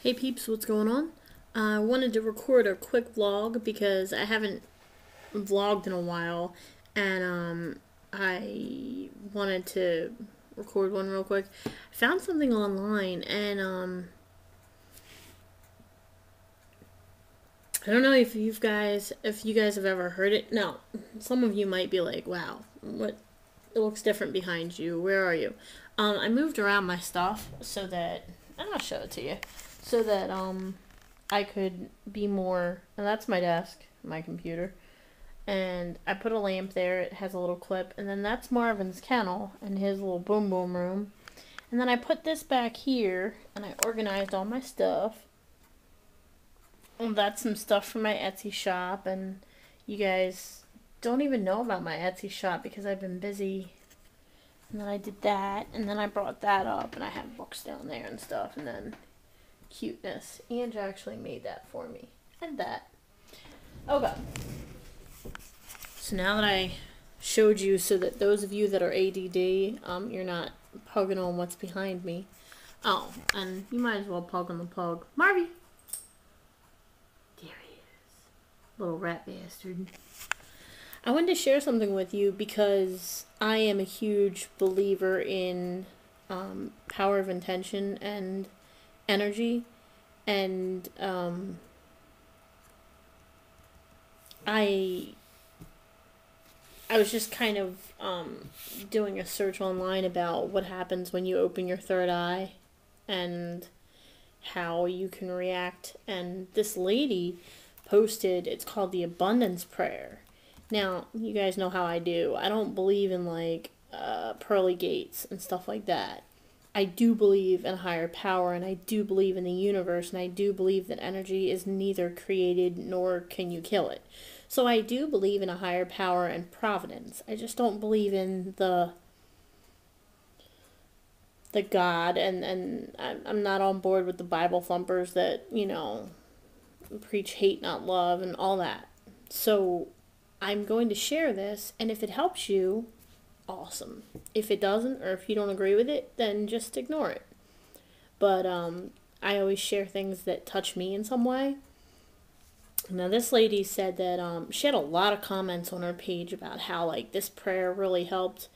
Hey peeps, what's going on? I wanted to record a quick vlog because I haven't vlogged in a while, and I wanted to record one real quick. I found something online, and I don't know if you guys have ever heard it. Now, some of you might be like, "Wow, what? It looks different behind you. Where are you?" I moved around my stuff so that, and I'll show it to you, so that I could be more. And that's my desk, my computer, and I put a lamp there. It has a little clip, and then that's Marvin's kennel and his little boom boom room. And then I put this back here, and I organized all my stuff. And that's some stuff from my Etsy shop, and you guys don't even know about my Etsy shop because I've been busy. And then I did that, and then I brought that up, and I have books down there and stuff, and then cuteness. Ange actually made that for me. And that. Okay. So now that I showed you, so that those of you that are ADD, you're not pugging on what's behind me. Oh, and you might as well pug on the pug. Marvy! There he is. Little rat bastard. I wanted to share something with you because I am a huge believer in power of intention and energy, and I was just kind of doing a search online about what happens when you open your third eye and how you can react, and this lady posted, it's called the abundance prayer. Now, you guys know how I do. I don't believe in like pearly gates and stuff like that. I do believe in a higher power, and I do believe in the universe, and I do believe that energy is neither created nor can you kill it. So I do believe in a higher power and providence. I just don't believe in the God, and I'm not on board with the Bible thumpers that, preach hate, not love, and all that. So I'm going to share this, and if it helps you, awesome. If it doesn't, or if you don't agree with it, then just ignore it. But I always share things that touch me in some way. Now, this lady said that she had a lot of comments on her page about how, like, this prayer really helped.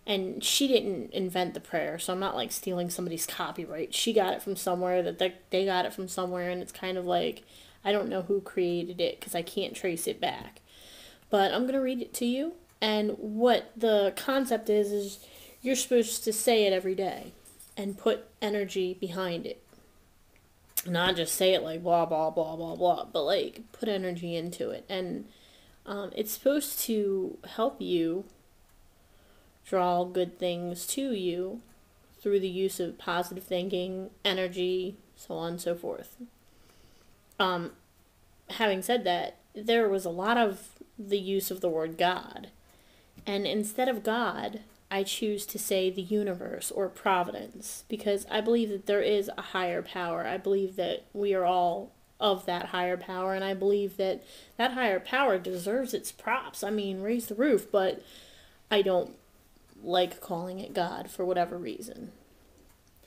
And she didn't invent the prayer, so I'm not, like, stealing somebody's copyright. She got it from somewhere, that they got it from somewhere, and it's kind of like, I don't know who created it because I can't trace it back. But I'm going to read it to you. And what the concept is you're supposed to say it every day and put energy behind it. Not just say it like blah, blah, blah, blah, blah, but like put energy into it. And it's supposed to help you draw good things to you through the use of positive thinking, energy, so on and so forth. Having said that, there was a lot of the use of the word God. And instead of God, I choose to say the universe or providence, because I believe that there is a higher power. I believe that we are all of that higher power, and I believe that that higher power deserves its props. I mean, raise the roof, but I don't like calling it God for whatever reason.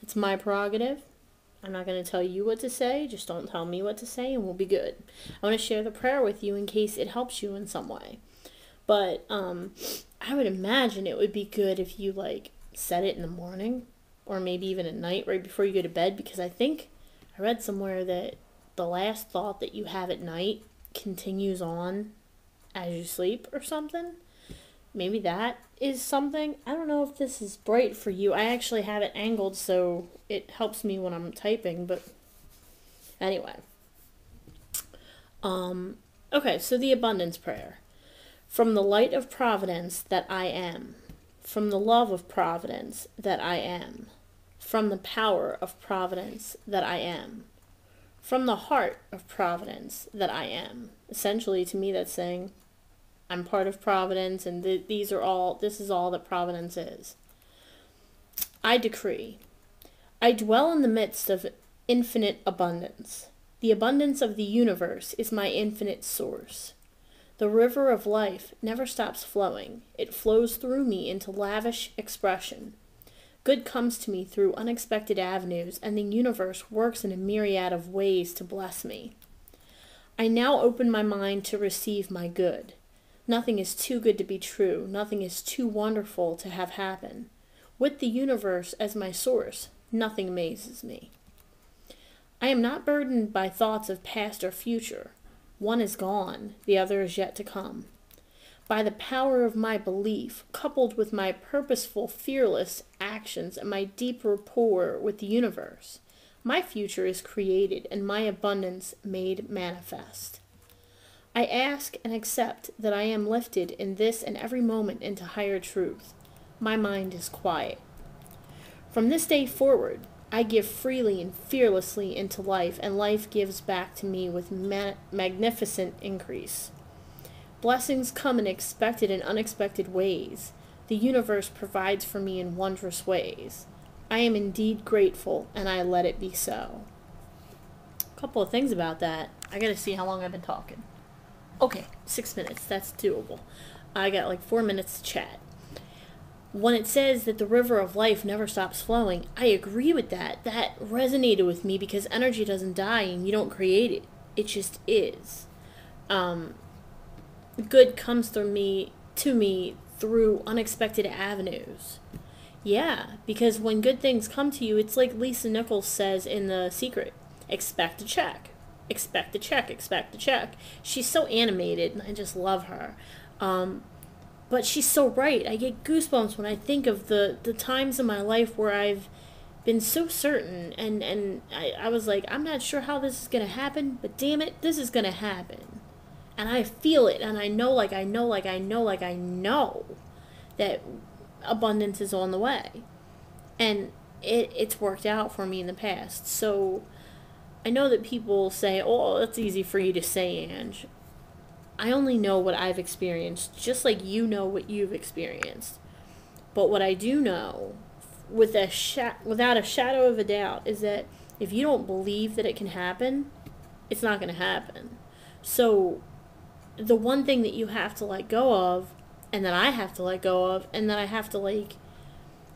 It's my prerogative. I'm not going to tell you what to say, just don't tell me what to say, and we'll be good. I want to share the prayer with you in case it helps you in some way. But I would imagine it would be good if you, like, said it in the morning, or maybe even at night right before you go to bed, because I think I read somewhere that the last thought that you have at night continues on as you sleep or something. Maybe that is something. I don't know if this is bright for you. I actually have it angled so it helps me when I'm typing, but anyway. Okay, so the abundance prayer. From the light of providence that I am, from the love of providence that I am, from the power of providence that I am, from the heart of providence that I am. Essentially, to me, that's saying I'm part of providence, and this is all that providence is. I decree, I dwell in the midst of infinite abundance. The abundance of the universe is my infinite source. The river of life never stops flowing. It flows through me into lavish expression. Good comes to me through unexpected avenues, and the universe works in a myriad of ways to bless me. I now open my mind to receive my good. Nothing is too good to be true. Nothing is too wonderful to have happen. With the universe as my source, nothing amazes me. I am not burdened by thoughts of past or future. One is gone, the other is yet to come. By the power of my belief, coupled with my purposeful, fearless actions and my deep rapport with the universe, my future is created and my abundance made manifest. I ask and accept that I am lifted in this and every moment into higher truth. My mind is quiet. From this day forward, I give freely and fearlessly into life, and life gives back to me with magnificent increase. Blessings come in expected and unexpected ways. The universe provides for me in wondrous ways. I am indeed grateful, and I let it be so. A couple of things about that. I gotta see how long I've been talking. Okay, 6 minutes. That's doable. I got like 4 minutes to chat. When it says that the river of life never stops flowing, I agree with that. That resonated with me because energy doesn't die and you don't create it. It just is. Good comes to me through unexpected avenues. Yeah, because when good things come to you, it's like Lisa Nichols says in The Secret. Expect a check. Expect a check. Expect a check. She's so animated and I just love her. But she's so right. I get goosebumps when I think of the times in my life where I've been so certain and I was like, I'm not sure how this is going to happen, but damn it, this is going to happen. And I feel it, and I know that abundance is on the way. And it's worked out for me in the past. So I know that people say, oh, that's easy for you to say, Ange. I only know what I've experienced, just like you know what you've experienced. But what I do know, without a shadow of a doubt, is that if you don't believe that it can happen, it's not going to happen. So the one thing that you have to let go of, and that I have to let go of, and that I have to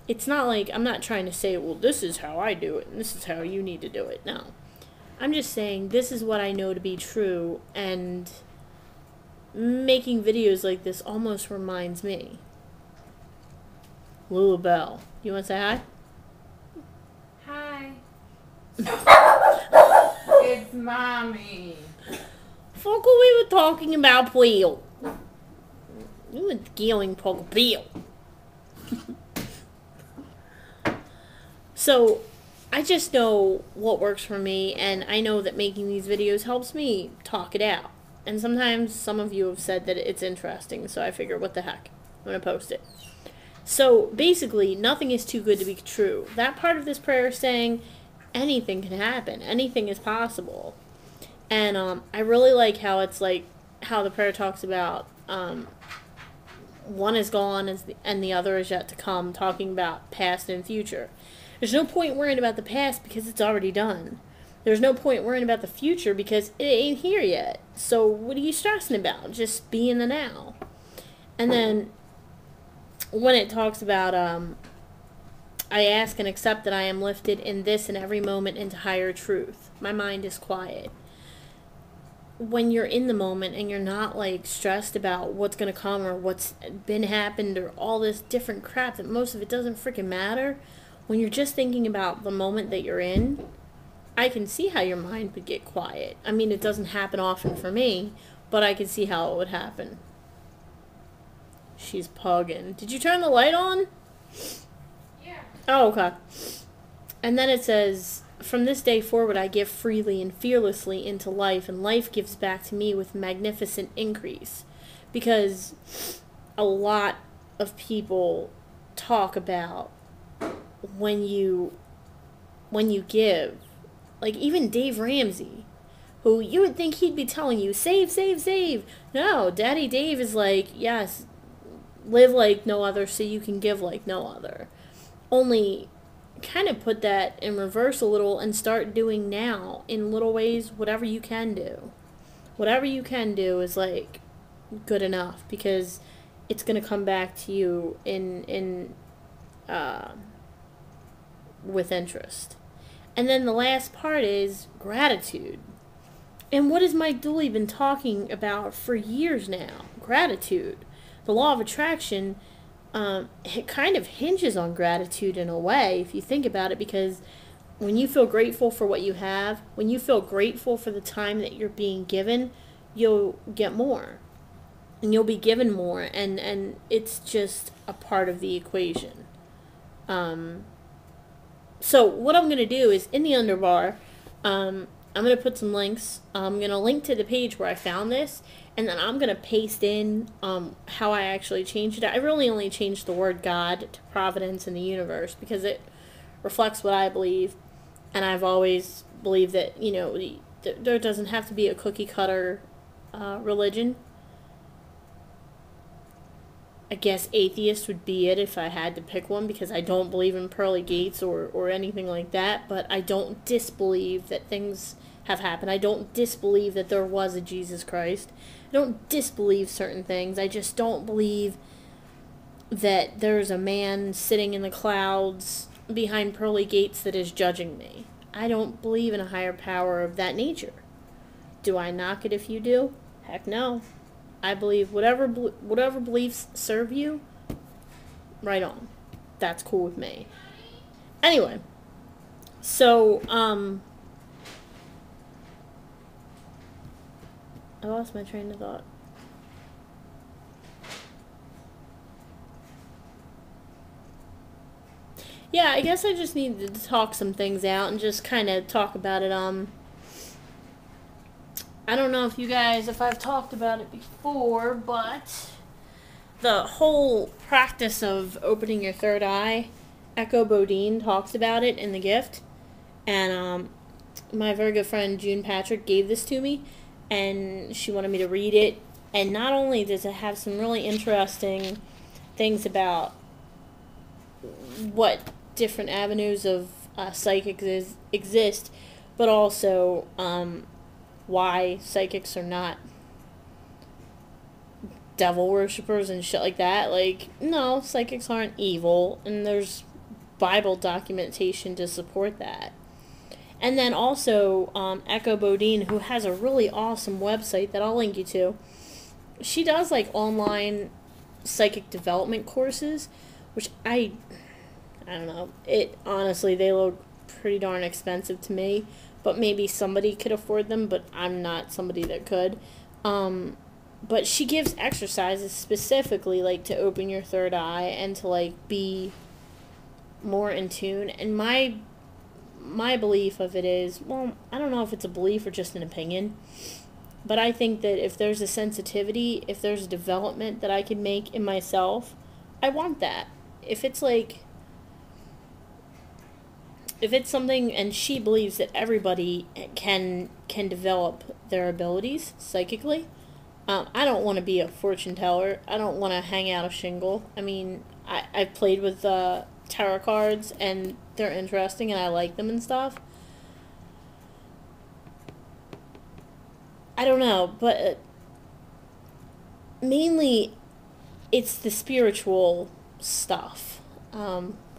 it's not like, I'm not trying to say, well, this is how I do it, and this is how you need to do it. No. I'm just saying, this is what I know to be true, and making videos like this almost reminds me. Lula Bell, you want to say hi? Hi. It's Mommy. Fuck what we were talking about, Peel. You were killing Poco Peel. So, I just know what works for me, and I know that making these videos helps me talk it out. And sometimes some of you have said that it's interesting, so I figure, what the heck, I'm going to post it. So, basically, nothing is too good to be true. That part of this prayer is saying anything can happen. Anything is possible. And I really like how it's like, how the prayer talks about one is gone and the other is yet to come, talking about past and future. There's no point worrying about the past because it's already done. There's no point worrying about the future because it ain't here yet. So what are you stressing about? Just be in the now. And then when it talks about I ask and accept that I am lifted in this and every moment into higher truth. My mind is quiet. When you're in the moment and you're not stressed about what's going to come or what's been happened or all this different crap that most of it doesn't freaking matter, when you're just thinking about the moment that you're in, I can see how your mind would get quiet. I mean, it doesn't happen often for me, but I can see how it would happen. She's pugging. Did you turn the light on? Yeah. Oh, okay. And then it says, from this day forward, I give freely and fearlessly into life, and life gives back to me with magnificent increase. Because a lot of people talk about when you give, even Dave Ramsey, who you would think he'd be telling you, save, save, save. No, Daddy Dave is like, yes, live like no other so you can give like no other. Only kind of put that in reverse a little and start doing now in little ways whatever you can do. Whatever you can do is good enough, because it's going to come back to you in with interest. And then the last part is gratitude. And what has Mike Dooley been talking about for years now? Gratitude. The law of attraction, it kind of hinges on gratitude in a way, if you think about it, because when you feel grateful for what you have, when you feel grateful for the time that you're being given, you'll get more. And you'll be given more, and it's just a part of the equation. So what I'm going to do is, in the underbar, I'm going to put some links. I'm going to link to the page where I found this, and then I'm going to paste in how I actually changed it. I really only changed the word God to providence and the universe because it reflects what I believe, and I've always believed that, there doesn't have to be a cookie cutter religion. I guess atheist would be it if I had to pick one, because I don't believe in pearly gates or anything like that, but I don't disbelieve that things have happened. I don't disbelieve that there was a Jesus Christ. I don't disbelieve certain things. I just don't believe that there's a man sitting in the clouds behind pearly gates that is judging me. I don't believe in a higher power of that nature. Do I knock it if you do? Heck no. I believe whatever beliefs serve you, right on. That's cool with me. Anyway, so, I lost my train of thought. Yeah, I guess I just needed to talk some things out and just kind of talk about it. I don't know if I've talked about it before, but the whole practice of opening your third eye, Echo Bodine talks about it in The Gift, and my very good friend June Patrick gave this to me, and she wanted me to read it, and not only does it have some really interesting things about what different avenues of psychics exist, but also why psychics are not devil worshippers and shit like that. Like, no, psychics aren't evil, and there's Bible documentation to support that. And then also, Echo Bodine, who has a really awesome website that I'll link you to, she does, like, online psychic development courses, which I don't know. Honestly, they look pretty darn expensive to me, but maybe somebody could afford them, but I'm not somebody that could. But she gives exercises specifically, like, to open your third eye and to, like, be more in tune. And my belief of it is, well, I don't know if it's a belief or just an opinion, but I think that if there's a sensitivity, if there's a development that I can make in myself, I want that. If it's something, and she believes that everybody can develop their abilities psychically. I don't want to be a fortune teller. I don't want to hang out a shingle. I mean, I've played with tarot cards, and they're interesting, and I like them and stuff. I don't know, but mainly it's the spiritual stuff,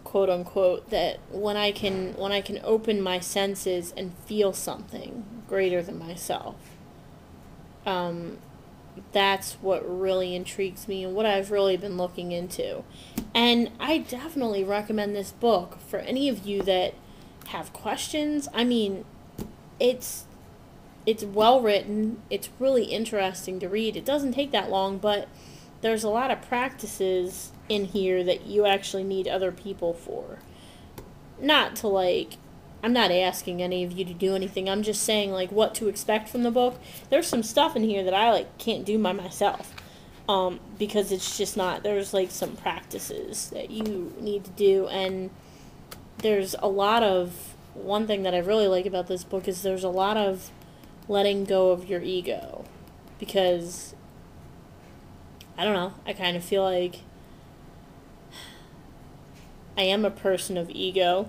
quote unquote, that when I can open my senses and feel something greater than myself, that's what really intrigues me and what I've really been looking into. And I definitely recommend this book for any of you that have questions. I mean, it's well written. It's really interesting to read. It doesn't take that long, but there's a lot of practices in here that you actually need other people for. Not to, like, I'm not asking any of you to do anything. I'm just saying, like, what to expect from the book. There's some stuff in here that I, like, can't do by myself. Because it's just not, there's, like, some practices that you need to do, and there's a lot of, one thing that I really like about this book is there's a lot of letting go of your ego, because, I don't know, I kind of feel like I am a person of ego.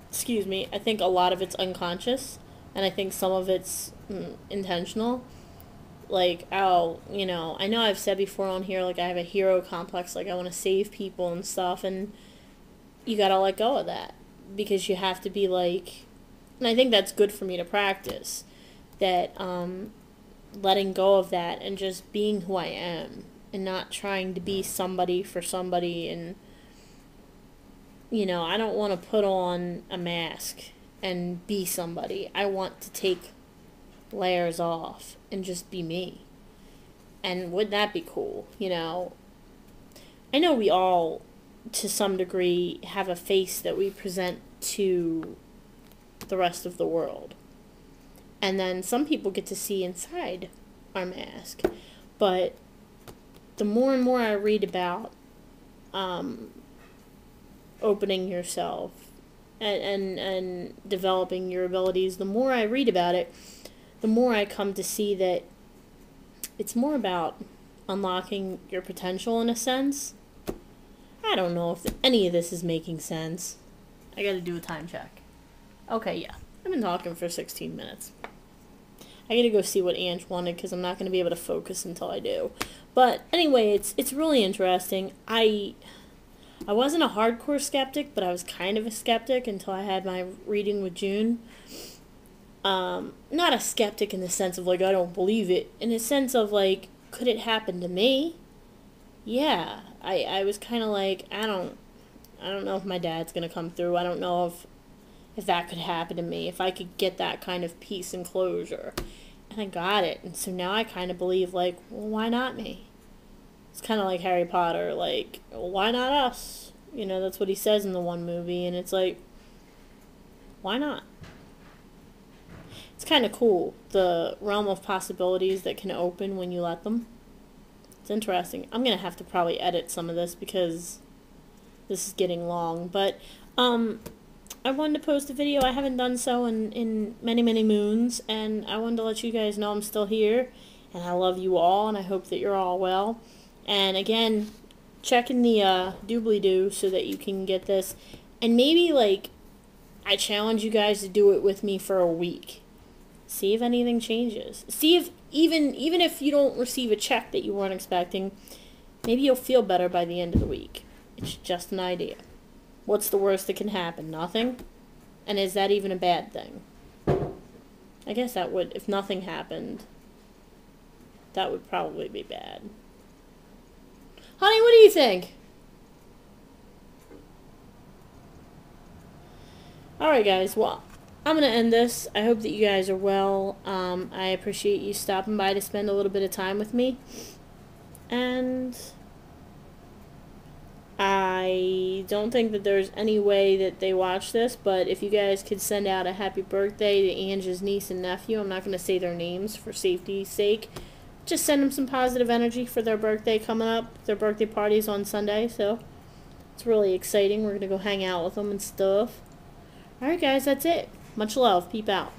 Excuse me. I think a lot of it's unconscious, and I think some of it's intentional. Like, I know I've said before on here, like, I have a hero complex, like, I want to save people and stuff, and you gotta let go of that because you have to be like, and I think that's good for me to practice that letting go of that and just being who I am and not trying to be somebody for somebody. And I don't want to put on a mask and be somebody. I want to take layers off and just be me. And wouldn't that be cool? I know we all, to some degree, have a face that we present to the rest of the world. And then some people get to see inside our mask. But the more and more I read about opening yourself and developing your abilities, the more I read about it, the more I come to see that it's more about unlocking your potential in a sense. I don't know if any of this is making sense. I gotta do a time check. Okay, yeah. I've been talking for 16 minutes. I gotta go see what Ange wanted because I'm not gonna be able to focus until I do. But anyway, it's really interesting. I wasn't a hardcore skeptic, but I was kind of a skeptic until I had my reading with June. Not a skeptic in the sense of like I don't believe it. In the sense of like, could it happen to me? Yeah. I was kind of like, I don't know if my dad's gonna come through. I don't know if that could happen to me. If I could get that kind of peace and closure. And I got it. And so now I kind of believe like, well, why not me? It's kind of like Harry Potter. Like, well, why not us? That's what he says in the one movie. And it's like, why not? It's kind of cool, the realm of possibilities that can open when you let them. It's interesting. I'm going to have to probably edit some of this because this is getting long. But I wanted to post a video. I haven't done so in many, many moons. And I wanted to let you guys know I'm still here. And I love you all. And I hope that you're all well. And again, check in the doobly-doo so that you can get this. And maybe, like, I challenge you guys to do it with me for a week. See if anything changes. See if, even if you don't receive a check that you weren't expecting, maybe you'll feel better by the end of the week. It's just an idea. What's the worst that can happen? Nothing? And is that even a bad thing? I guess that would, if nothing happened, that would probably be bad. Honey, what do you think? Alright guys, well, I'm going to end this. I hope that you guys are well. I appreciate you stopping by to spend a little bit of time with me. And I don't think that there's any way that they watch this, but if you guys could send out a happy birthday to Ange's niece and nephew, I'm not going to say their names for safety's sake. Just send them some positive energy for their birthday coming up. Their birthday party's on Sunday, so it's really exciting. We're going to go hang out with them and stuff. Alright guys, that's it. Much love. Peep out.